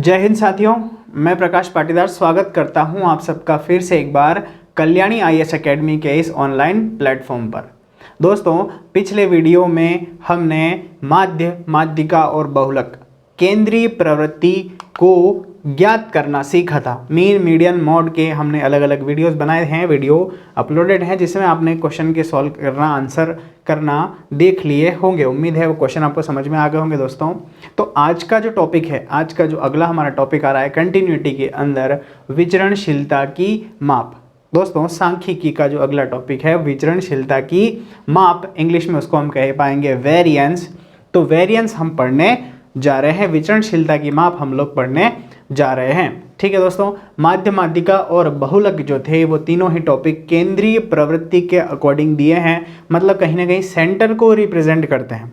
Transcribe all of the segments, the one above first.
जय हिंद साथियों, मैं प्रकाश पाटीदार स्वागत करता हूं आप सबका फिर से एक बार कल्याणी आईएएस एकेडमी के इस ऑनलाइन प्लेटफॉर्म पर। दोस्तों, पिछले वीडियो में हमने माध्य, माध्यिका और बहुलक केंद्रीय प्रवृत्ति को ज्ञात करना सीखा था। मीन, मीडियन, मॉड के हमने अलग अलग वीडियोस बनाए हैं, वीडियो अपलोडेड हैं जिसमें आपने क्वेश्चन के सॉल्व करना, आंसर करना देख लिए होंगे। उम्मीद है वो क्वेश्चन आपको समझ में आ गए होंगे। दोस्तों, तो आज का जो टॉपिक है, आज का जो अगला हमारा टॉपिक आ रहा है कंटिन्यूटी के अंदर, विचरणशीलता की माप। दोस्तों, सांख्यिकी का जो अगला टॉपिक है विचरणशीलता की माप, इंग्लिश में उसको हम कह पाएंगे वेरिएंस। तो वेरिएंस हम पढ़ने जा रहे हैं, विचरणशीलता की माप हम लोग पढ़ने जा रहे हैं। ठीक है दोस्तों, माध्य, माध्यिका और बहुलक जो थे वो तीनों ही टॉपिक केंद्रीय प्रवृत्ति के अकॉर्डिंग दिए हैं, मतलब कहीं ना कहीं सेंटर को रिप्रेजेंट करते हैं।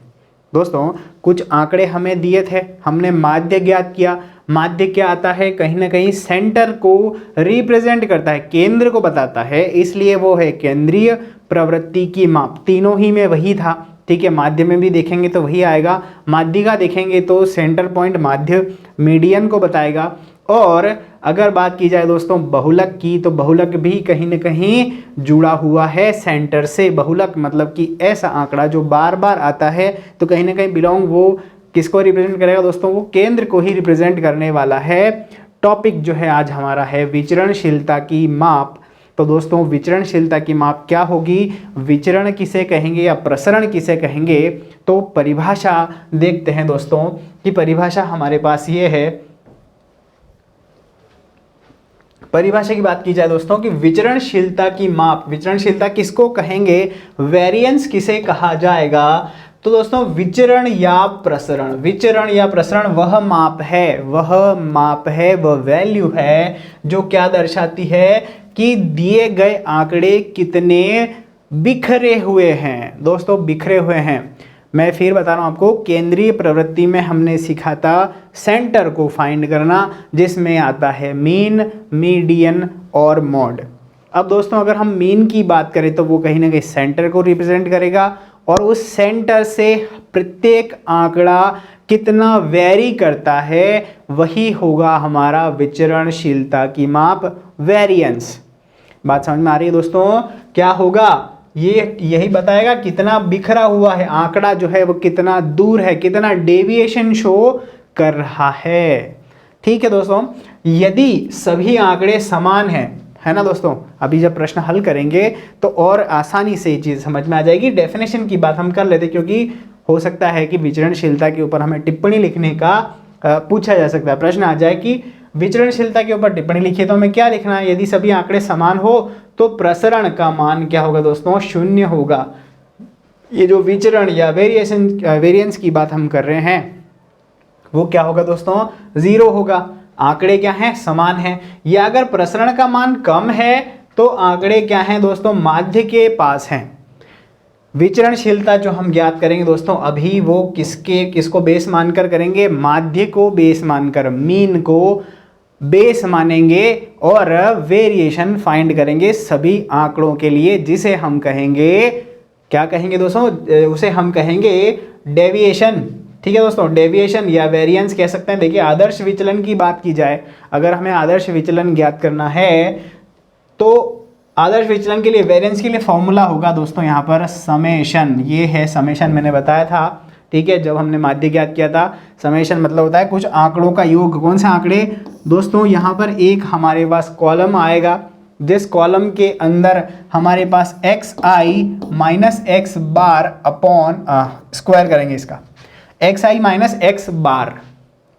दोस्तों, कुछ आंकड़े हमें दिए थे, हमने माध्य ज्ञात किया। माध्य क्या आता है, कहीं ना कहीं सेंटर को रिप्रेजेंट करता है, केंद्र को बताता है, इसलिए वो है केंद्रीय प्रवृत्ति की माप। तीनों ही में वही था। ठीक है, माध्य में भी देखेंगे तो वही आएगा, माध्यिका देखेंगे तो सेंटर पॉइंट माध्य, मीडियन को बताएगा। और अगर बात की जाए दोस्तों बहुलक की, तो बहुलक भी कहीं न कहीं जुड़ा हुआ है सेंटर से। बहुलक मतलब कि ऐसा आंकड़ा जो बार बार आता है, तो कहीं ना कहीं बिलोंग वो किसको रिप्रेजेंट करेगा दोस्तों, वो केंद्र को ही रिप्रेजेंट करने वाला है। टॉपिक जो है आज हमारा है विचरणशीलता की माप। तो दोस्तों, विचरणशीलता की माप क्या होगी, विचरण किसे कहेंगे या प्रसरण किसे कहेंगे, तो परिभाषा देखते हैं दोस्तों कि परिभाषा हमारे पास ये है। परिभाषा की बात की जाए दोस्तों कि विचरणशीलता की माप, विचरणशीलता किसको कहेंगे, वेरिएंस किसे कहा जाएगा। तो दोस्तों, विचरण या प्रसरण, विचरण या प्रसरण वह माप है, वह वैल्यू है जो क्या दर्शाती है कि दिए गए आंकड़े कितने बिखरे हुए हैं। दोस्तों, बिखरे हुए हैं। मैं फिर बता रहा हूं आपको, केंद्रीय प्रवृत्ति में हमने सीखा था सेंटर को फाइंड करना, जिसमें आता है मीन, मीडियन और मॉड। अब दोस्तों, अगर हम मीन की बात करें तो वो कहीं ना कहीं सेंटर को रिप्रेजेंट करेगा, और उस सेंटर से प्रत्येक आंकड़ा कितना वेरी करता है वही होगा हमारा विचरणशीलता की माप, वेरिएंस। बात समझ में आ रही है दोस्तों, क्या होगा ये यही बताएगा कितना बिखरा हुआ है आंकड़ा, जो है वो कितना दूर है, कितना डेविएशन शो कर रहा है। ठीक है दोस्तों, यदि सभी आंकड़े समान हैं, है ना दोस्तों, अभी जब प्रश्न हल करेंगे तो और आसानी से ये चीज़ समझ में आ जाएगी। डेफिनेशन की बात हम कर लेते, क्योंकि हो सकता है कि विचरणशीलता के ऊपर हमें टिप्पणी लिखने का पूछा जा सकता है, प्रश्न आ जाए कि विचरणशीलता के ऊपर टिप्पणी लिखिए, तो हमें क्या लिखना है, यदि सभी आंकड़े समान हो तो प्रसरण का मान क्या होगा दोस्तों, 0 होगा। ये जो विचरण या वेरिएंस की बात हम कर रहे हैं वो क्या होगा दोस्तों, 0 होगा। आंकड़े क्या हैं, समान हैं। या अगर प्रसरण का मान कम है तो आंकड़े क्या हैं दोस्तों, माध्य के पास हैं। विचरणशीलता जो हम ज्ञात करेंगे दोस्तों, अभी वो किसको बेस मानकर करेंगे, माध्य को बेस मानकर, मीन को बेस मानेंगे, और वेरिएशन फाइंड करेंगे सभी आंकड़ों के लिए, जिसे हम कहेंगे, क्या कहेंगे दोस्तों, उसे हम कहेंगे डेविएशन। ठीक है दोस्तों, डेविएशन या वेरिएंस कह सकते हैं। देखिए, आदर्श विचलन की बात की जाए, अगर हमें आदर्श विचलन ज्ञात करना है तो आदर्श विचलन के लिए, वेरिएंस के लिए फॉर्मूला होगा दोस्तों यहाँ पर समेशन। ये है समेशन, मैंने बताया था। ठीक है, जब हमने माध्य ज्ञात किया था, समेशन मतलब होता है कुछ आंकड़ों का योग। कौन से आंकड़े दोस्तों, यहाँ पर एक हमारे पास कॉलम आएगा, जिस कॉलम के अंदर हमारे पास xi minus x bar upon square करेंगे इसका, xi माइनस एक्स बार।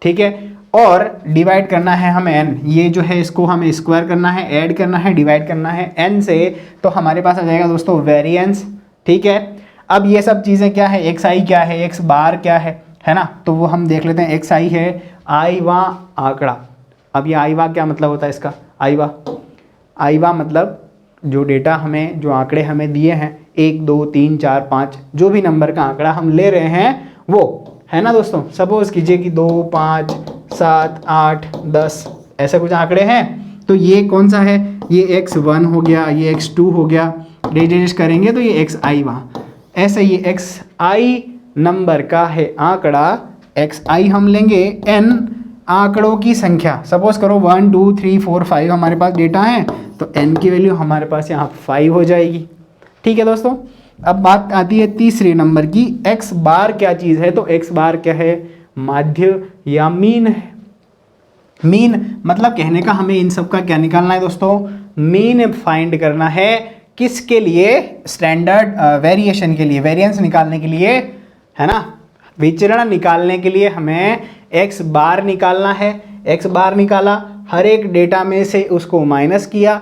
ठीक है, और डिवाइड करना है हमें n, ये जो है इसको हमें स्क्वायर करना है, ऐड करना है, डिवाइड करना है n से, तो हमारे पास आ जाएगा दोस्तों वेरिएंस। ठीक है, अब ये सब चीज़ें क्या है, xi क्या है, x बार क्या है ना, तो वो हम देख लेते हैं। xi है आईवा आंकड़ा। अब ये आईवा क्या मतलब होता है इसका, आईवा मतलब जो डेटा हमें, जो आंकड़े हमें दिए हैं, 1 2 3 4 5, जो भी नंबर का आंकड़ा हम ले रहे हैं वो, है ना दोस्तों। सपोज कीजिए कि 2 5 7 8 10 ऐसे कुछ आंकड़े हैं, तो ये कौन सा है, ये x1 हो गया, ये x2 हो गया, डिवाइड करेंगे तो ये xi वहाँ, ऐसे ये xi नंबर का है आंकड़ा, xi हम लेंगे n आंकड़ों की संख्या, सपोज करो 1 2 3 4 5 हमारे पास डेटा है, तो n की वैल्यू हमारे पास यहाँ 5 हो जाएगी। ठीक है दोस्तों, अब बात आती है तीसरे नंबर की, x बार क्या चीज़ है? तो x बार क्या है? माध्य या मीन है। मीन मतलब कहने का हमें इन सब का क्या निकालना है दोस्तों? मीन फाइंड करना है। किसके लिए? स्टैंडर्ड वेरिएशन के लिए, वेरिएंस निकालने के लिए, है ना। विचरण निकालने के लिए हमें x बार निकालना है। x बार निकाला, हर एक डेटा में से उसको माइनस किया,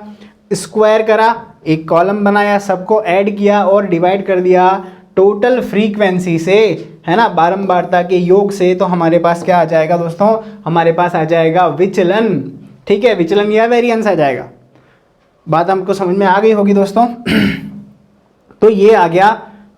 स्क्वायर करा, एक कॉलम बनाया, सबको ऐड किया और डिवाइड कर दिया टोटल फ्रीक्वेंसी से, है ना, बारंबारता के योग से। तो हमारे पास क्या आ जाएगा दोस्तों? हमारे पास आ जाएगा विचलन। ठीक है, विचलन या वेरिएंस आ जाएगा। बात हमको समझ में आ गई होगी दोस्तों। तो ये आ गया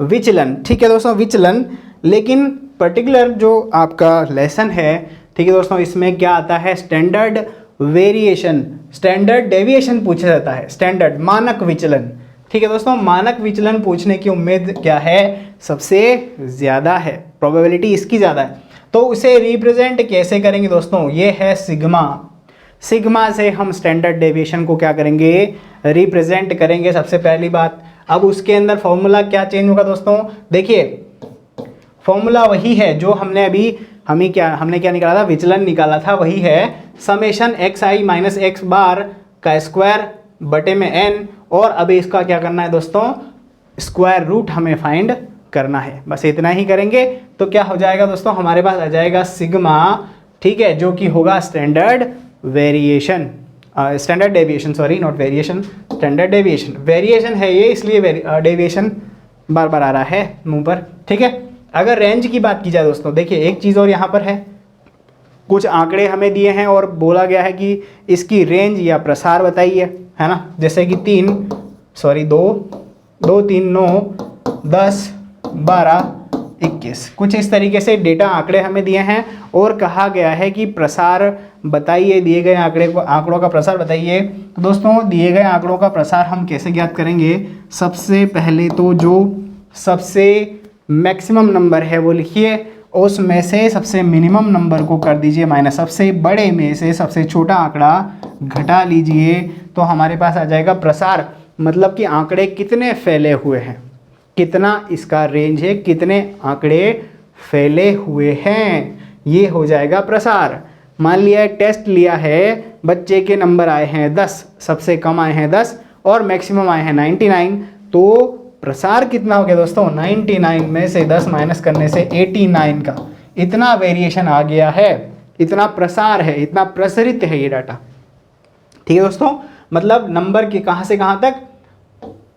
विचलन। ठीक है दोस्तों, विचलन। लेकिन पर्टिकुलर जो आपका लेसन है, ठीक है दोस्तों, इसमें क्या आता है? स्टैंडर्ड वेरिएशन, स्टैंडर्ड डेविएशन पूछा जाता है, स्टैंडर्ड मानक विचलन। ठीक है दोस्तों, मानक विचलन पूछने की उम्मीद क्या है? सबसे ज़्यादा है, प्रोबेबिलिटी इसकी ज़्यादा है। तो उसे रिप्रेजेंट कैसे करेंगे दोस्तों? ये है सिग्मा। सिग्मा से हम स्टैंडर्ड डेविएशन को क्या करेंगे? रिप्रेजेंट करेंगे, सबसे पहली बात। अब उसके अंदर फॉर्मूला क्या चेंज होगा दोस्तों? देखिए, फॉर्मूला वही है जो हमने क्या निकाला था? विचलन निकाला था, वही है समेशन xi माइनस x बार का स्क्वायर बटे में n। और अभी इसका क्या करना है दोस्तों? स्क्वायर रूट हमें फाइंड करना है। बस इतना ही करेंगे तो क्या हो जाएगा दोस्तों? हमारे पास आ जाएगा सिग्मा। ठीक है, जो कि होगा standard variation, standard deviation, sorry not variation, standard deviation. Variation है ये, इसलिए डेविएशन बार बार आ रहा है मुंह पर। ठीक है, अगर रेंज की बात की जाए दोस्तों, देखिए एक चीज़ और यहाँ पर है, कुछ आंकड़े हमें दिए हैं और बोला गया है कि इसकी रेंज या प्रसार बताइए, है ना। जैसे कि 2 2 3 9 10 12 21, कुछ इस तरीके से डेटा आंकड़े हमें दिए हैं और कहा गया है कि प्रसार बताइए, दिए गए आंकड़ों का प्रसार बताइए। तो दोस्तों, दिए गए आंकड़ों का प्रसार हम कैसे ज्ञात करेंगे? सबसे पहले तो जो सबसे मैक्सिमम नंबर है वो लिखिए, उसमें से सबसे मिनिमम नंबर को कर दीजिए माइनस, सबसे बड़े में से सबसे छोटा आंकड़ा घटा लीजिए, तो हमारे पास आ जाएगा प्रसार। मतलब कि आंकड़े कितने फैले हुए हैं, कितना इसका रेंज है, कितने आंकड़े फैले हुए हैं, ये हो जाएगा प्रसार। मान लिया टेस्ट लिया है, बच्चे के नंबर आए हैं 10, सबसे कम आए हैं 10 और मैक्सिमम आए हैं 99, तो प्रसार कितना हो गया दोस्तों? 99 में से 10 माइनस करने से 89 का इतना वेरिएशन आ गया है, इतना प्रसार है, इतना प्रसारित है ये डाटा। ठीक है दोस्तों, मतलब नंबर के कहाँ से कहाँ तक?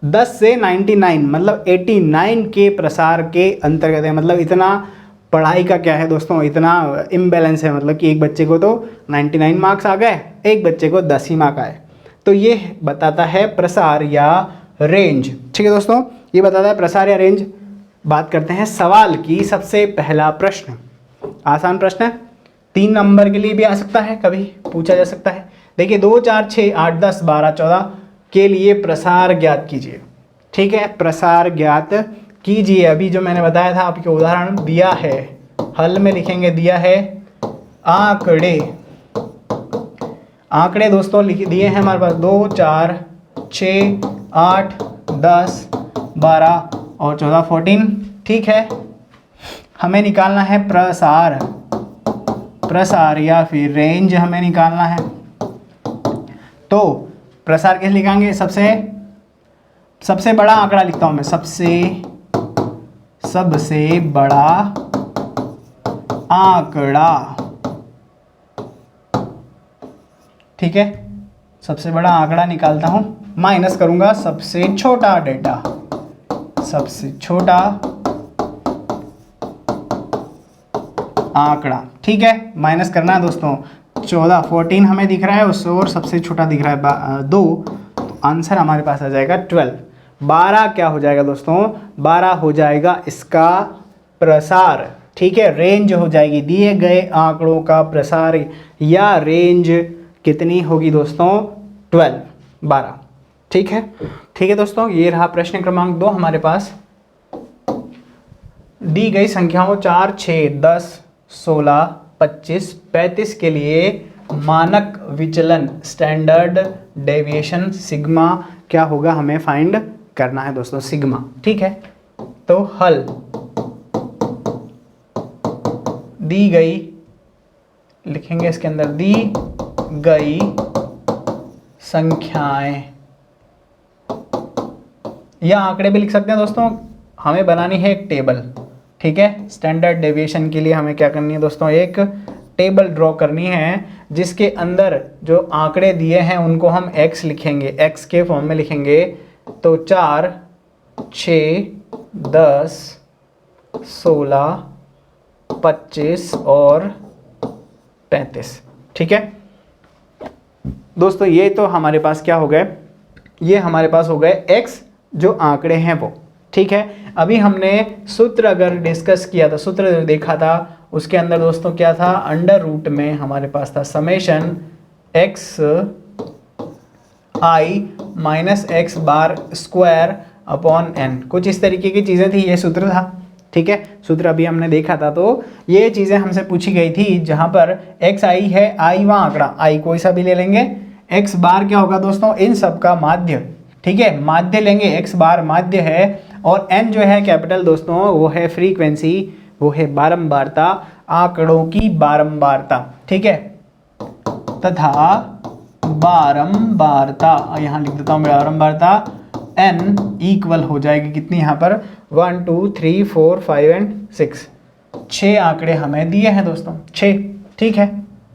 10 से 99, मतलब 89 के प्रसार के अंतर्गत है। मतलब इतना पढ़ाई का क्या है दोस्तों, इतना इम्बैलेंस है। मतलब कि एक बच्चे को तो 99 मार्क्स आ गए, एक बच्चे को 10 ही मार्क आए। तो ये बताता है प्रसार या रेंज। ठीक है दोस्तों, ये बताता है प्रसार या रेंज। बात करते हैं सवाल की। सबसे पहला प्रश्न आसान प्रश्न है, 3 नंबर के लिए भी आ सकता है, कभी पूछा जा सकता है। देखिए 2 4 6 8 10 12 14 के लिए प्रसार ज्ञात कीजिए। ठीक है, प्रसार ज्ञात कीजिए। अभी जो मैंने बताया था आपके उदाहरण दिया है, हल में लिखेंगे, दिया है आंकड़े दोस्तों लिख दिए हैं हमारे पास 2 4 6 8 10 12 और 14 14। ठीक है, हमें निकालना है प्रसार या फिर रेंज हमें निकालना है। तो प्रसार कैसे लिखेंगे? सबसे बड़ा आंकड़ा लिखता हूं मैं, सबसे बड़ा आंकड़ा। ठीक है, सबसे बड़ा आंकड़ा निकालता हूं, माइनस करूंगा सबसे छोटा डेटा, सबसे छोटा आंकड़ा। ठीक है, माइनस करना है दोस्तों। 14 हमें दिख रहा है उससे, और सबसे छोटा दिख रहा है 2, तो आंसर हमारे पास आ जाएगा 12। 12 क्या हो जाएगा दोस्तों? 12 हो जाएगा इसका प्रसार। ठीक है, रेंज हो जाएगी, दिए गए आंकड़ों का प्रसार या रेंज कितनी होगी दोस्तों? 12। ठीक है दोस्तों, ये रहा प्रश्न क्रमांक 2 हमारे पास। दी गई संख्याओं 4 6 10 16 25, 35 के लिए मानक विचलन स्टैंडर्ड डेविएशन सिग्मा क्या होगा हमें फाइंड करना है दोस्तों, सिग्मा। ठीक है, तो हल दी गई, लिखेंगे इसके अंदर दी गई संख्याएं, या आंकड़े भी लिख सकते हैं दोस्तों। हमें बनानी है एक टेबल। ठीक है, स्टैंडर्ड डेविएशन के लिए हमें क्या करनी है दोस्तों, एक टेबल ड्रॉ करनी है जिसके अंदर जो आंकड़े दिए हैं उनको हम x लिखेंगे, x के फॉर्म में लिखेंगे। तो 4, 6, 10, 16, 25 और 35। ठीक है दोस्तों, ये तो हमारे पास क्या हो गए, ये हमारे पास हो गए x जो आंकड़े हैं वो। ठीक है, अभी हमने सूत्र अगर डिस्कस किया था, सूत्र देखा था, उसके अंदर दोस्तों क्या था, अंडर रूट में हमारे पास था summation x i minus x bar square upon n, कुछ इस तरीके की चीज़ें थी, ये सूत्र था। ठीक है, सूत्र अभी हमने देखा था। तो ये चीज़ें हमसे पूछी गई थी, जहाँ पर x i है, i वहाँ आंकड़ा i कोई सा भी ले लेंगे, x बार क्या होगा दोस्तों, इन सब का माध्य। ठीक है, माध्य लेंगे, x बार माध्य है, और n जो है कैपिटल दोस्तों वो है फ्रीक्वेंसी, वो है बारंबारता, आंकड़ों की बारंबारता। ठीक है, तथा बारंबारता, यहाँ लिख देता हूँ बारंबारता n इक्वल हो जाएगी कितनी, यहाँ पर 1 2 3 4 5 एंड 6, 6 आंकड़े हमें दिए हैं दोस्तों, 6। ठीक है,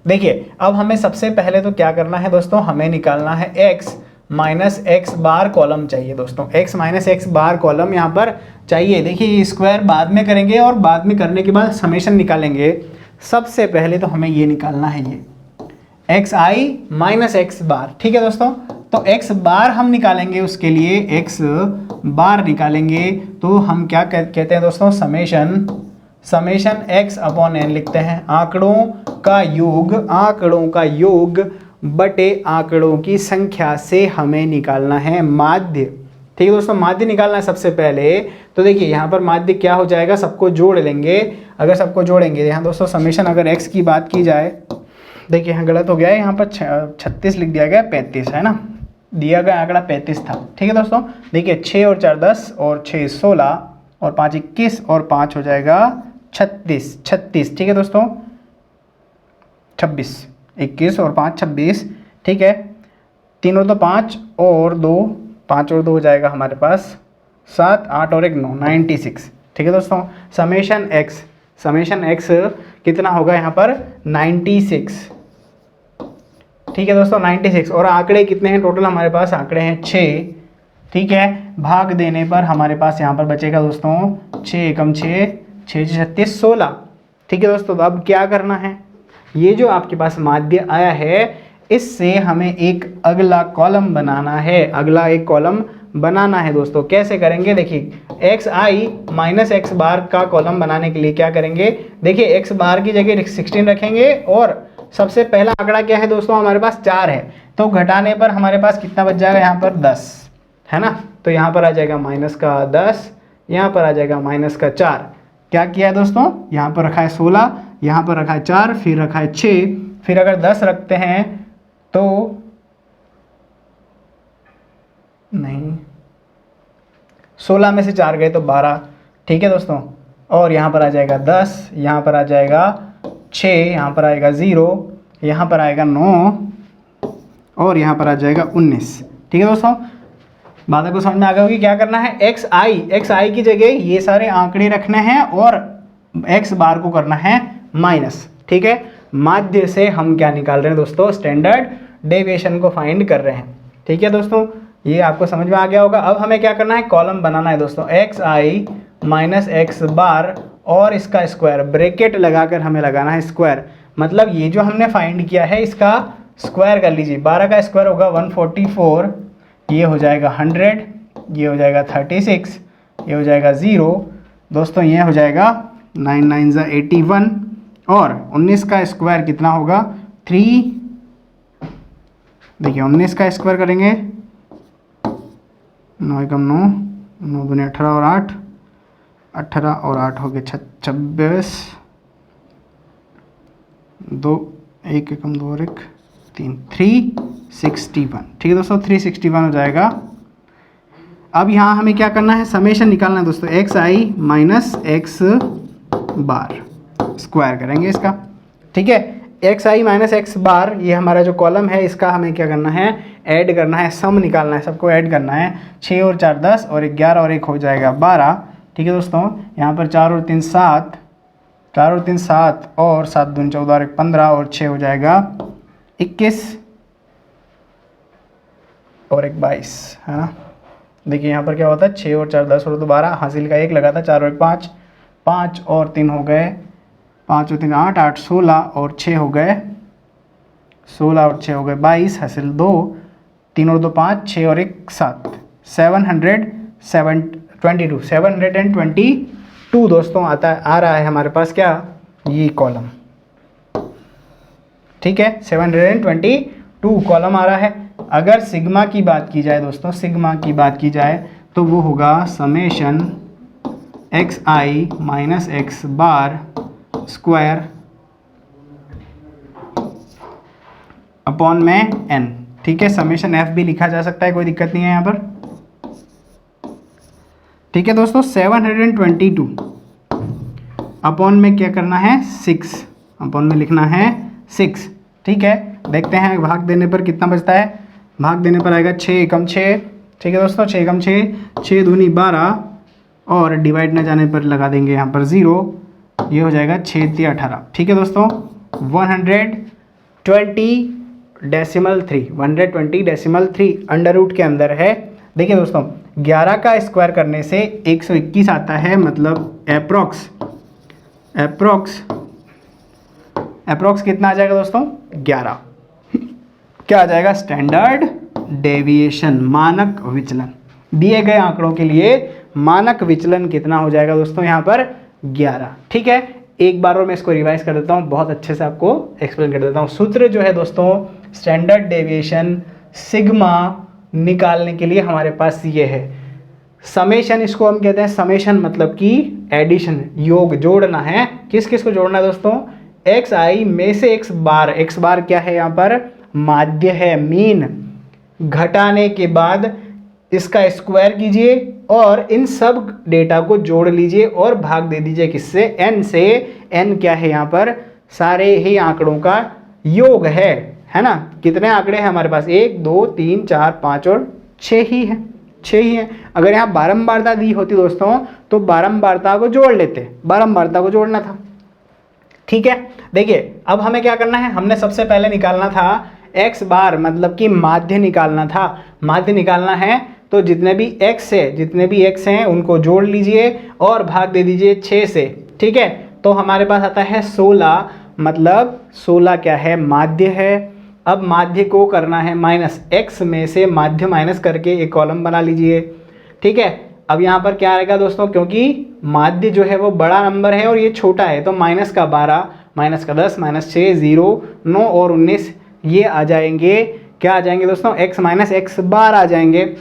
देखिए अब हमें सबसे पहले तो क्या करना है दोस्तों, हमें निकालना है x माइनस एक्स बार कॉलम चाहिए दोस्तों, x माइनस एक्स बार कॉलम यहाँ पर चाहिए। देखिए स्क्वायर बाद में करेंगे और बाद में करने के बाद समेशन निकालेंगे। सबसे पहले तो हमें ये निकालना है, ये एक्स आई माइनस एक्स बार। ठीक है दोस्तों, तो x बार हम निकालेंगे, उसके लिए x बार निकालेंगे तो हम क्या कहते हैं दोस्तों, समेशन x अपॉन n लिखते हैं, आंकड़ों का योग बटे आंकड़ों की संख्या से हमें निकालना है माध्य। ठीक है दोस्तों, माध्य निकालना है सबसे पहले। तो देखिए यहाँ पर माध्य क्या हो जाएगा, सबको जोड़ लेंगे। अगर सबको जोड़ेंगे यहाँ दोस्तों समेशन, अगर x की बात की जाए, देखिए यहाँ गलत हो गया है, यहाँ पर 36 लिख दिया गया, 35 है ना, दिया गया आंकड़ा 35 था। ठीक है दोस्तों, देखिए 6 और 4 10 और 6 16 और 5 21 और 5 हो जाएगा 36। ठीक है दोस्तों, 26, 21 और 5 26। ठीक है, तीनों तो 5 और 2 हो जाएगा हमारे पास 7 8 और 1 9 96। ठीक है दोस्तों, समेशन x कितना होगा यहाँ पर 96। ठीक है दोस्तों 96, और आंकड़े कितने हैं टोटल हमारे पास, आंकड़े हैं 6। ठीक है, भाग देने पर हमारे पास यहाँ पर बचेगा दोस्तों 6 एकम 6, 6 36 16। ठीक है दोस्तों, तो अब क्या करना है, ये जो आपके पास माध्य आया है इससे हमें एक अगला कॉलम बनाना है, अगला एक कॉलम बनाना है दोस्तों। कैसे करेंगे, देखिए एक्स आई माइनस एक्स बार का कॉलम बनाने के लिए क्या करेंगे, देखिए एक्स बार की जगह 16 रखेंगे, और सबसे पहला आंकड़ा क्या है दोस्तों, हमारे पास 4 है, तो घटाने पर हमारे पास कितना बच जाएगा, यहाँ पर 10 है ना, तो यहाँ पर आ जाएगा माइनस का 10, यहाँ पर आ जाएगा माइनस का 4। क्या किया है दोस्तों, यहाँ पर रखा है 16, यहाँ पर रखा है 4, फिर रखा है 6, फिर अगर 10 रखते हैं तो नहीं, 16 में से 4 गए तो 12। ठीक है दोस्तों, और यहाँ पर आ जाएगा 10, यहाँ पर आ जाएगा 6, यहाँ पर आएगा 0, यहाँ पर आएगा 9 और यहाँ पर आ जाएगा 19। ठीक है दोस्तों, बात को समझ में आ गया होगी। क्या करना है, एक्स आई की जगह ये सारे आंकड़े रखने हैं और एक्स बार को करना है माइनस। ठीक है, माध्य से हम क्या निकाल रहे हैं दोस्तों, स्टैंडर्ड डेविएशन को फाइंड कर रहे हैं। ठीक है दोस्तों, ये आपको समझ में आ गया होगा। अब हमें क्या करना है, कॉलम बनाना है दोस्तों, एक्स आई माइनस एक्स बार और इसका स्क्वायर, ब्रैकेट लगाकर हमें लगाना है स्क्वायर, मतलब ये जो हमने फाइंड किया है इसका स्क्वायर कर लीजिए। 12 का स्क्वायर होगा 144, ये हो जाएगा 100, ये हो जाएगा 36, ये हो जाएगा 0 दोस्तों, ये हो जाएगा 9 9 ज़ा 81, और 19 का स्क्वायर कितना होगा 3। देखिए 19 का स्क्वायर करेंगे 9 एकम 9, 9 दूनी 18 और 8, 18 और 8 हो गए 26, दो, एक एकम दो और एक तीन, 361। ठीक है दोस्तों, 361 हो जाएगा। अब यहाँ हमें क्या करना है, समेशन निकालना है दोस्तों, एक्स आई माइनस एक्स बार स्क्वायर करेंगे इसका। ठीक है, एक्स आई माइनस एक्स बार, ये हमारा जो कॉलम है इसका हमें क्या करना है, ऐड करना है, सम निकालना है, सबको ऐड करना है। 6 और 4 10 और 11 और 1 हो जाएगा 12। ठीक है दोस्तों, यहाँ पर 4 और 3 7, 4 और 3 7 और 7 दूनी 14 और 1 15 और 6 हो जाएगा 21 और 1 22, है ना। देखिए यहाँ पर क्या होता है, 6 और 4 10 और 2 12, हासिल का 1 लगा था, 4 और 1 5, 5 और 3 हो गए, 5 और 3 8, 8 16 और 6 हो गए 16 और 6 हो गए 22, हासिल 2, 3 और 2 5, 6 और 1 7, 722 दोस्तों आ रहा है हमारे पास क्या, ये कॉलम। ठीक है, 722 कॉलम आ रहा है। अगर सिग्मा की बात की जाए दोस्तों, सिग्मा की बात की जाए तो वो होगा समेशन एक्स आई minus x bar square upon में एन। ठीक है, समेशन एफ भी लिखा जा सकता है, कोई दिक्कत नहीं है यहाँ पर। ठीक है दोस्तों, 722 अपॉन में क्या करना है, 6, अपॉन में लिखना है 6। ठीक है, देखते हैं भाग देने पर कितना बचता है। भाग देने पर आएगा 6 एकम 6। ठीक है दोस्तों, 6 एकम 6, 6 दूनी 12 और डिवाइड न जाने पर लगा देंगे यहाँ पर 0, ये हो जाएगा 6 3 18। ठीक है दोस्तों, 120.3 अंडर रूट के अंदर है। देखिए दोस्तों, 11 का स्क्वायर करने से 121 आता है, मतलब अप्रोक्स कितना आ जाएगा दोस्तों, 11। क्या आ जाएगा, स्टैंडर्ड डेविएशन, मानक विचलन। दिए गए आंकड़ों के लिए मानक विचलन कितना हो जाएगा दोस्तों, यहाँ पर 11। ठीक है, एक बार और मैं इसको रिवाइज कर देता हूँ, बहुत अच्छे से आपको एक्सप्लेन कर देता हूँ। सूत्र जो है दोस्तों, स्टैंडर्ड डेविएशन सिग्मा निकालने के लिए हमारे पास ये है। समेशन, इसको हम कहते हैं समेशन, मतलब कि एडिशन, योग, जोड़ना है। किस किस को जोड़ना है दोस्तों, एक्स आई में से एक्स बार क्या है यहाँ पर, माध्य है, मीन। घटाने के बाद इसका स्क्वायर कीजिए और इन सब डेटा को जोड़ लीजिए और भाग दे दीजिए किससे, एन से। एन क्या है यहाँ पर, सारे ही आंकड़ों का योग है ना। कितने आंकड़े हैं हमारे पास, 1 2 3 4 5 और 6 ही है, 6 ही है। अगर यहाँ बारंबारता दी होती दोस्तों तो बारंबारता को जोड़ लेते, बारंबारता को जोड़ना था। ठीक है, देखिए अब हमें क्या करना है, हमने सबसे पहले निकालना था एक्स बार, मतलब कि माध्य निकालना था। माध्य निकालना है तो जितने भी एक्स हैं उनको जोड़ लीजिए और भाग दे दीजिए 6 से। ठीक है, तो हमारे पास आता है 16, मतलब 16 क्या है, माध्य है। अब माध्य को करना है माइनस, एक्स में से माध्य माइनस करके एक कॉलम बना लीजिए। ठीक है, अब यहाँ पर क्या आएगा दोस्तों, क्योंकि माध्य जो है वो बड़ा नंबर है और ये छोटा है, तो माइनस का 12, माइनस का 10, माइनस 6, 0, 9 और 19 ये आ जाएंगे। क्या आ जाएंगे दोस्तों, x माइनस एक्स बार आ जाएंगे।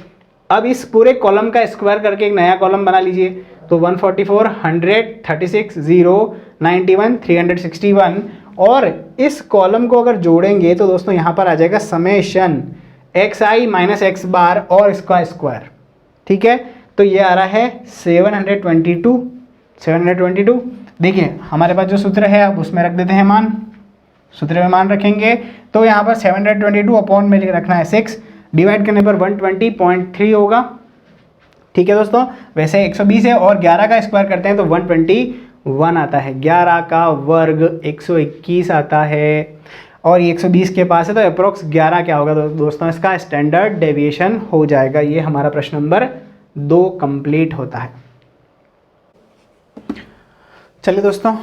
अब इस पूरे कॉलम का स्क्वायर करके एक नया कॉलम बना लीजिए, तो 144, 136, 0, 91, 361 और इस कॉलम को अगर जोड़ेंगे तो दोस्तों यहाँ पर आ जाएगा समेशन एक्स आई माइनस एक्स बार और इसका स्क्वायर। ठीक है, तो ये आ रहा है 722। देखिए हमारे पास जो सूत्र है अब उसमें रख देते हैं मान, सूत्र में मान रखेंगे तो यहाँ पर 722 अपॉन में रखना है 6, डिवाइड करने पर 120.3 होगा। ठीक है दोस्तों, वैसे 120 है और 11 का स्क्वायर करते हैं तो 121 आता है, 11 का वर्ग 121 आता है और ये 120 के पास है तो अप्रोक्स 11 क्या होगा दोस्तों, इसका स्टैंडर्ड डेविएशन हो जाएगा। ये हमारा प्रश्न नंबर 2 कंप्लीट होता है। चलिए दोस्तों,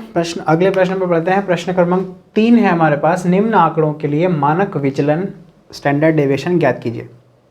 अगले प्रश्न पर पढ़ते हैं। प्रश्न क्रमांक 3 है हमारे पास, निम्न आंकड़ों के लिए मानक विचलन स्टैंडर्ड डेविएशन ज्ञात कीजिए।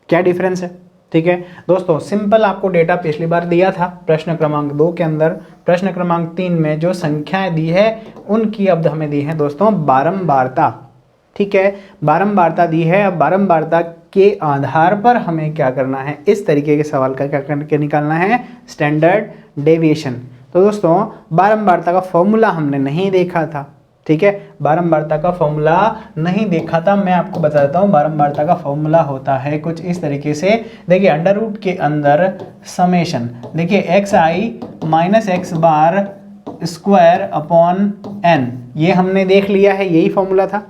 क्या डिफरेंस है। ठीक है दोस्तों, सिंपल आपको डेटा पिछली बार दिया था प्रश्न क्रमांक 2 के अंदर। प्रश्न क्रमांक 3 में जो संख्याएं दी है उनकी अब हमें दी है दोस्तों बारंबारता। ठीक है, बारंबारता दी है। अब बारंबारता के आधार पर हमें क्या करना है, इस तरीके के सवाल का क्या करके निकालना है, स्टैंडर्ड डेविएशन। तो दोस्तों बारंबारता का फॉर्मूला हमने नहीं देखा था। ठीक है, बारंबारता का फॉर्मूला नहीं देखा था, मैं आपको बता देता हूँ। बारंबारता का फॉर्मूला होता है कुछ इस तरीके से, देखिए अंडर रूट के अंदर समेशन, देखिए एक्स आई minus x bar square upon N, ये हमने देख लिया है, यही फॉर्मूला था।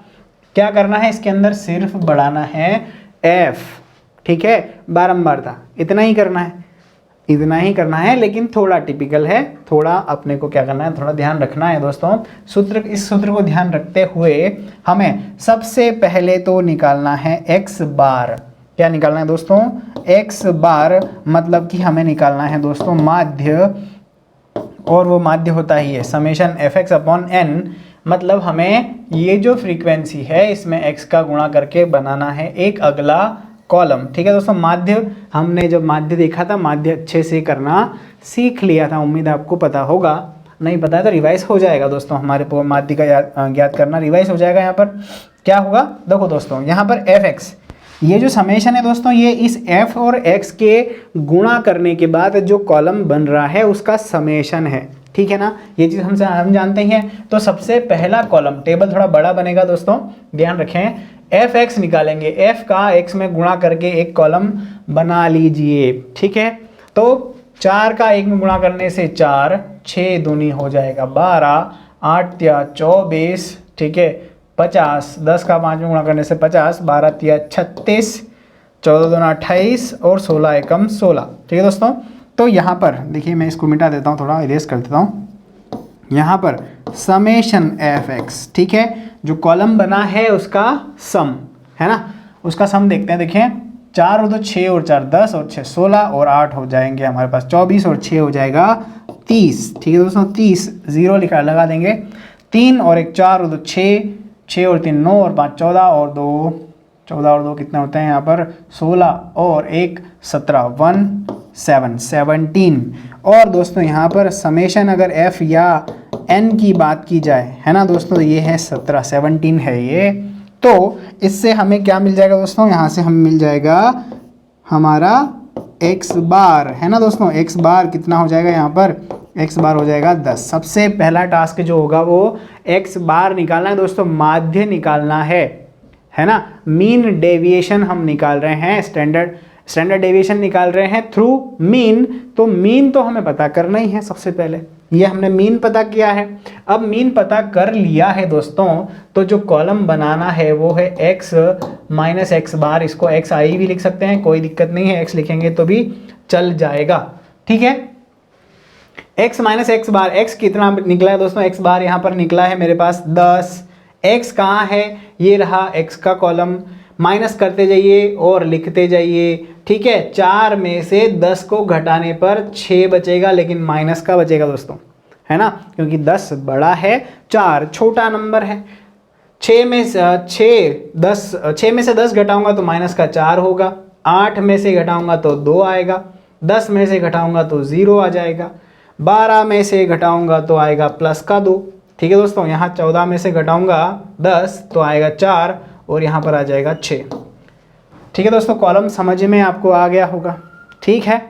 क्या करना है इसके अंदर, सिर्फ बढ़ाना है एफ, ठीक है, बारंबारता, इतना ही करना है, इतना ही करना है। लेकिन थोड़ा टिपिकल है, थोड़ा अपने को क्या करना है, थोड़ा ध्यान रखना है दोस्तों। इस सूत्र को ध्यान रखते हुए हमें सबसे पहले तो निकालना है एक्स बार। क्या निकालना है दोस्तों, एक्स बार, मतलब कि हमें निकालना है दोस्तों माध्य, और वो माध्य होता ही है summation F X upon N, मतलब हमें ये जो फ्रीक्वेंसी है इसमें x का गुणा करके बनाना है एक अगला कॉलम, ठीक है दोस्तों। माध्य, हमने जब माध्य देखा था, माध्य अच्छे से करना सीख लिया था, उम्मीद आपको पता होगा, नहीं पता है तो रिवाइज हो जाएगा दोस्तों, हमारे को माध्य का ज्ञात करना रिवाइज हो जाएगा। यहाँ पर क्या होगा, देखो दोस्तों, यहाँ पर एफ एक्स, ये जो समेशन है दोस्तों, ये इस f और x के गुणा करने के बाद जो कॉलम बन रहा है उसका समेशन है, ठीक है ना, ये चीज़ हम जानते ही हैं। तो सबसे पहला कॉलम, टेबल थोड़ा बड़ा बनेगा दोस्तों, ध्यान रखें, एफ एक्स निकालेंगे, एफ का एक्स में गुणा करके एक कॉलम बना लीजिए, ठीक है। तो 4 का 1 में गुणा करने से 4, 6 दूनी हो जाएगा 12, 8 तिया 24, ठीक है, 50, 10 का 5 में गुणा करने से 50, 12 तिया 36, 14 दूना 28 और 16 एकम 16, ठीक है दोस्तों। तो यहाँ पर देखिए, मैं इसको मिटा देता हूँ, थोड़ा इरेज कर देता हूँ। यहाँ पर समेशन एफ एक्स, ठीक है, जो कॉलम बना है उसका सम है ना, उसका सम देखते हैं। देखिए 4 और 2 6 और 4 10 और 6 16 और 8 हो जाएंगे हमारे पास 24 और 6 हो जाएगा 30, ठीक है दोस्तों। 30 0 लगा देंगे, 3 और 1 4 और 2 6, 6 और 3 9 और 5 14 और 2 कितने होते हैं यहाँ पर 16 और 1 17, 17। और दोस्तों यहाँ पर समेशन अगर f या n की बात की जाए, है ना दोस्तों, ये है 17 है ये। तो इससे हमें क्या मिल जाएगा दोस्तों, यहाँ से हमें मिल जाएगा हमारा x बार, है ना दोस्तों। x बार कितना हो जाएगा, यहाँ पर x बार हो जाएगा 10। सबसे पहला टास्क जो होगा वो x बार निकालना है दोस्तों, माध्य निकालना है ना। मीन डेविएशन हम निकाल रहे हैं, स्टैंडर्ड डेविएशन निकाल रहे हैं थ्रू मीन। तो मीन तो हमें पता करना ही है सबसे पहले, ये हमने मीन पता किया है। अब मीन पता कर लिया है दोस्तों, तो जो कॉलम बनाना है वो है x माइनस एक्स बार, इसको एक्स आई भी लिख सकते हैं, कोई दिक्कत नहीं है, x लिखेंगे तो भी चल जाएगा, ठीक है। x माइनस एक्स बार, x कितना निकला है दोस्तों, x बार यहाँ पर निकला है मेरे पास 10। x कहाँ है, ये रहा x का कॉलम, माइनस करते जाइए और लिखते जाइए, ठीक है। 4 में से 10 को घटाने पर 6 बचेगा, लेकिन माइनस का बचेगा दोस्तों, है ना, क्योंकि 10 बड़ा है, 4 छोटा नंबर है। 6 में से 10 घटाऊंगा तो माइनस का 4 होगा, 8 में से घटाऊंगा तो 2 आएगा, 10 में से घटाऊंगा तो 0 आ जाएगा, 12 में से घटाऊंगा तो आएगा प्लस का 2, ठीक है दोस्तों। यहाँ 14 में से घटाऊंगा 10 तो आएगा 4 और यहाँ पर आ जाएगा 6, ठीक है दोस्तों। कॉलम समझ में आपको आ गया होगा, ठीक है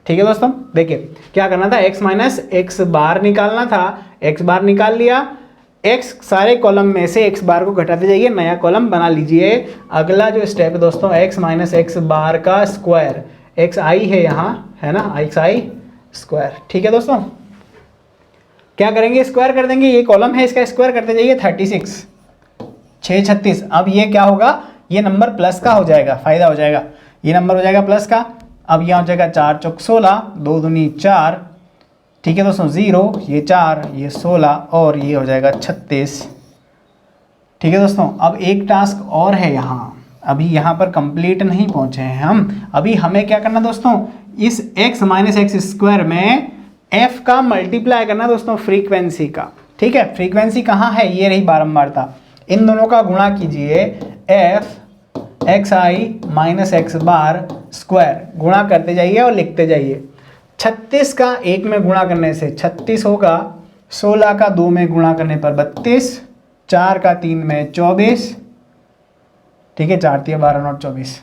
दोस्तों। देखिए क्या करना था, x माइनस एक्स बार निकालना था, x बार निकाल लिया, x सारे कॉलम में से x बार को घटाते जाइए, नया कॉलम बना लीजिए। अगला जो स्टेप है दोस्तों, x माइनस एक्स बार का स्क्वायर, एक्स आई है यहाँ, है ना, एक्स आई स्क्वायर, ठीक है दोस्तों। क्या करेंगे, स्क्वायर कर देंगे, ये कॉलम है इसका स्क्वायर करते जाइए, 36 6 36। अब ये क्या होगा, ये नंबर प्लस का हो जाएगा, फायदा हो जाएगा, ये नंबर हो जाएगा प्लस का। अब यहाँ हो जाएगा 4 चौक 16, 2 दूनी 4, ठीक है दोस्तों, 0 ये 4 ये 16 और ये हो जाएगा 36, ठीक है दोस्तों। अब एक टास्क और है यहाँ, अभी यहाँ पर कंप्लीट नहीं पहुँचे हैं हम। अभी हमें क्या करना दोस्तों, इस x माइनस एक्स स्क्वायर में f का मल्टीप्लाई करना दोस्तों, फ्रीक्वेंसी का, ठीक है। फ्रीक्वेंसी कहाँ है, ये रही बारंबारता, इन दोनों का गुणा कीजिए, f एक्स आई माइनस एक्स बार स्क्वायर, गुणा करते जाइए और लिखते जाइए। 36 का 1 में गुणा करने से 36 होगा, 16 का 2 में गुणा करने पर 32, 4 का 3 में 24, ठीक है, 4 तिया 12 नॉट 24,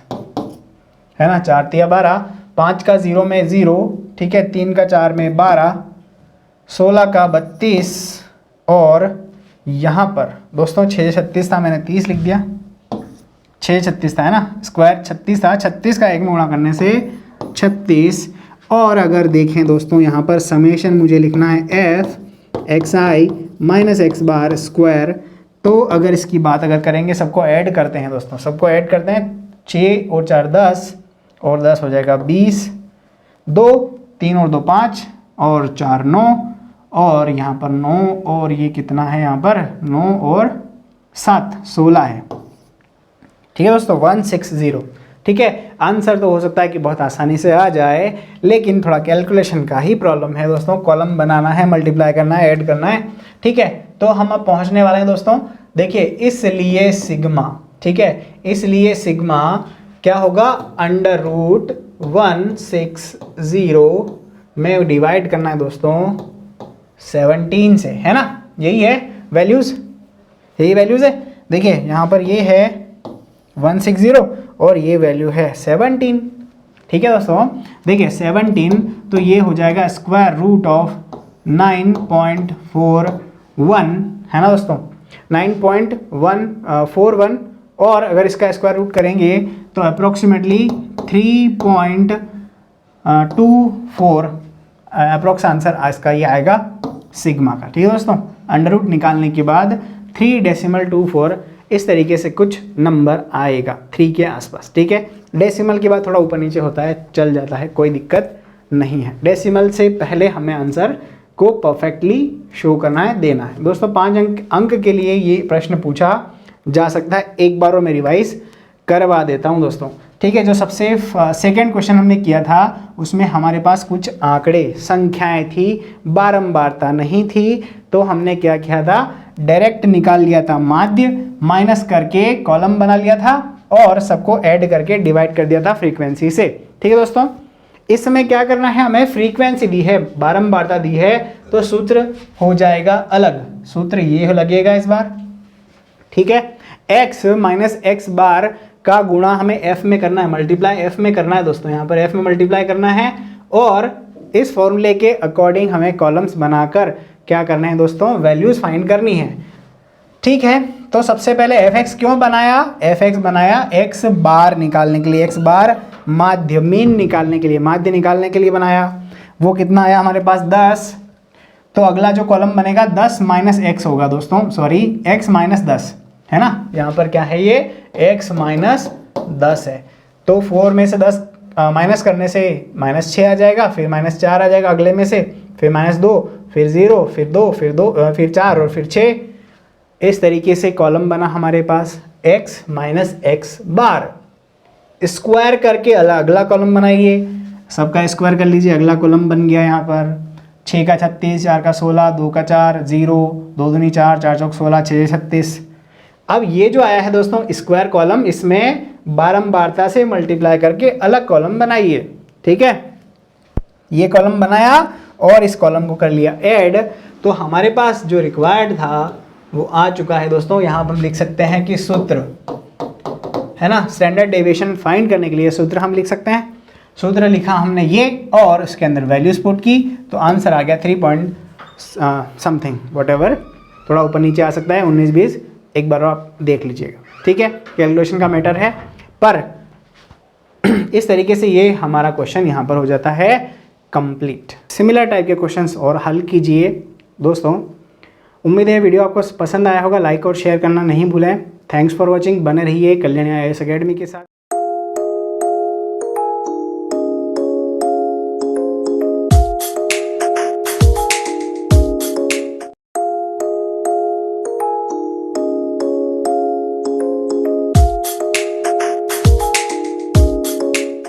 है ना, 4 तिया 12, 5 का 0 में 0, ठीक है, 3 का 4 में 12, 16 का 32 और यहाँ पर दोस्तों 636 था, मैंने 30 लिख दिया। 636 था, है ना, स्क्वायर 36 था, 36 का 1 में गुणा करने से 36। और अगर देखें दोस्तों यहाँ पर समेशन मुझे लिखना है एफ एक्स आई माइनस एक्स बार स्क्वायर। तो अगर इसकी बात अगर करेंगे, सबको ऐड करते हैं दोस्तों, सबको ऐड करते हैं। 6 और 4 10 और 10 हो जाएगा 20, 2 3 और 2 5 और 4 9 और यहाँ पर 9 और ये कितना है यहाँ पर 9 और 7 16 है। ठीक है दोस्तों, 160। ठीक है, आंसर तो हो सकता है कि बहुत आसानी से आ जाए, लेकिन थोड़ा कैलकुलेशन का ही प्रॉब्लम है दोस्तों। कॉलम बनाना है, मल्टीप्लाई करना है, ऐड करना है। ठीक है, तो हम अब पहुंचने वाले हैं दोस्तों। देखिए, इसलिए सिग्मा, ठीक है, इसलिए सिग्मा क्या होगा, अंडर रूट 160 में डिवाइड करना है दोस्तों 17 से, है ना, यही है वैल्यूज़, यही वैल्यूज़ है। देखिए यहाँ पर ये है 160 और ये वैल्यू है 17। ठीक है दोस्तों, देखिए 17 तो ये हो जाएगा स्क्वायर रूट ऑफ 9.41, है ना दोस्तों, 9.141। और अगर इसका स्क्वायर रूट करेंगे तो अप्रोक्सीमेटली 3.24 अप्रोक्स आंसर इसका ये आएगा सिग्मा का। ठीक है दोस्तों, अंडर रूट निकालने के बाद 3.24 इस तरीके से कुछ नंबर आएगा 3 के आसपास। ठीक है, डेसिमल के बाद थोड़ा ऊपर नीचे होता है, चल जाता है, कोई दिक्कत नहीं है। डेसिमल से पहले हमें आंसर को परफेक्टली शो करना है, देना है दोस्तों। 5 अंक के लिए ये प्रश्न पूछा जा सकता है, एक बार और मैं रिवाइज करवा देता हूँ दोस्तों। ठीक है, जो सबसे सेकेंड क्वेश्चन हमने किया था उसमें हमारे पास कुछ आंकड़े संख्याएं थी, बारंबारता नहीं थी, तो हमने क्या किया था, डायरेक्ट निकाल लिया था माध्य, माइनस करके कॉलम बना लिया था और सबको ऐड करके डिवाइड कर दिया था फ्रीक्वेंसी से। ठीक है दोस्तों, इस समय क्या करना है, हमें फ्रीक्वेंसी दी है, बारंबारता दी है, तो सूत्र हो जाएगा अलग। सूत्र ये लगेगा इस बार। ठीक है, x माइनस एक्स बार का गुणा हमें f में करना है, मल्टीप्लाई f में करना है दोस्तों, यहाँ पर f में मल्टीप्लाई करना है। और इस फॉर्मूले के अकॉर्डिंग हमें कॉलम्स बनाकर क्या करना है दोस्तों, वैल्यूज फाइंड करनी है। ठीक है, तो सबसे पहले fx क्यों बनाया, fx बनाया x बार निकालने के लिए, x बार माध्य मीन निकालने के लिए, माध्य निकालने के लिए बनाया। वो कितना आया हमारे पास 10, तो अगला जो कॉलम बनेगा 10 माइनस एक्स होगा दोस्तों, सॉरी x माइनस 10, है ना, यहाँ पर क्या है ये x माइनस 10 है। तो 4 में से 10 माइनस करने से -6 आ जाएगा, फिर -4 आ जाएगा अगले में से, फिर -2, फिर 0, फिर 2, फिर 2, फिर 4 और फिर 6। इस तरीके से कॉलम बना हमारे पास x माइनस एक्स बार। स्क्वायर करके अगला कॉलम बनाइए, सबका स्क्वायर कर लीजिए, अगला कॉलम बन गया यहाँ पर 6 का 36, 4 का 16, 2 का 4, 0, 2 दूनी 4, 4 चौक 16, 6 36। अब ये जो आया है दोस्तों स्क्वायर कॉलम, इसमें बारंबारता से मल्टीप्लाई करके अलग कॉलम बनाइए। ठीक है, ये कॉलम बनाया और इस कॉलम को कर लिया ऐड, तो हमारे पास जो रिक्वायर्ड था वो आ चुका है दोस्तों। यहाँ पर हम लिख सकते हैं कि सूत्र, है ना, स्टैंडर्ड डेविएशन फाइंड करने के लिए सूत्र हम लिख सकते हैं। सूत्र लिखा हमने ये और उसके अंदर वैल्यूज पुट की, तो आंसर आ गया 3 पॉइंट समथिंग वट एवर, थोड़ा ऊपर नीचे आ सकता है 19 20, एक बार आप देख लीजिएगा। ठीक है, कैलकुलेशन का मैटर है, पर इस तरीके से ये हमारा क्वेश्चन यहाँ पर हो जाता है कंप्लीट। सिमिलर टाइप के क्वेश्चंस और हल कीजिए दोस्तों। उम्मीद है वीडियो आपको पसंद आया होगा, लाइक और शेयर करना नहीं भूलें। थैंक्स फॉर वॉचिंग, बने रहिए कल्याणी IAS अकेडमी के साथ।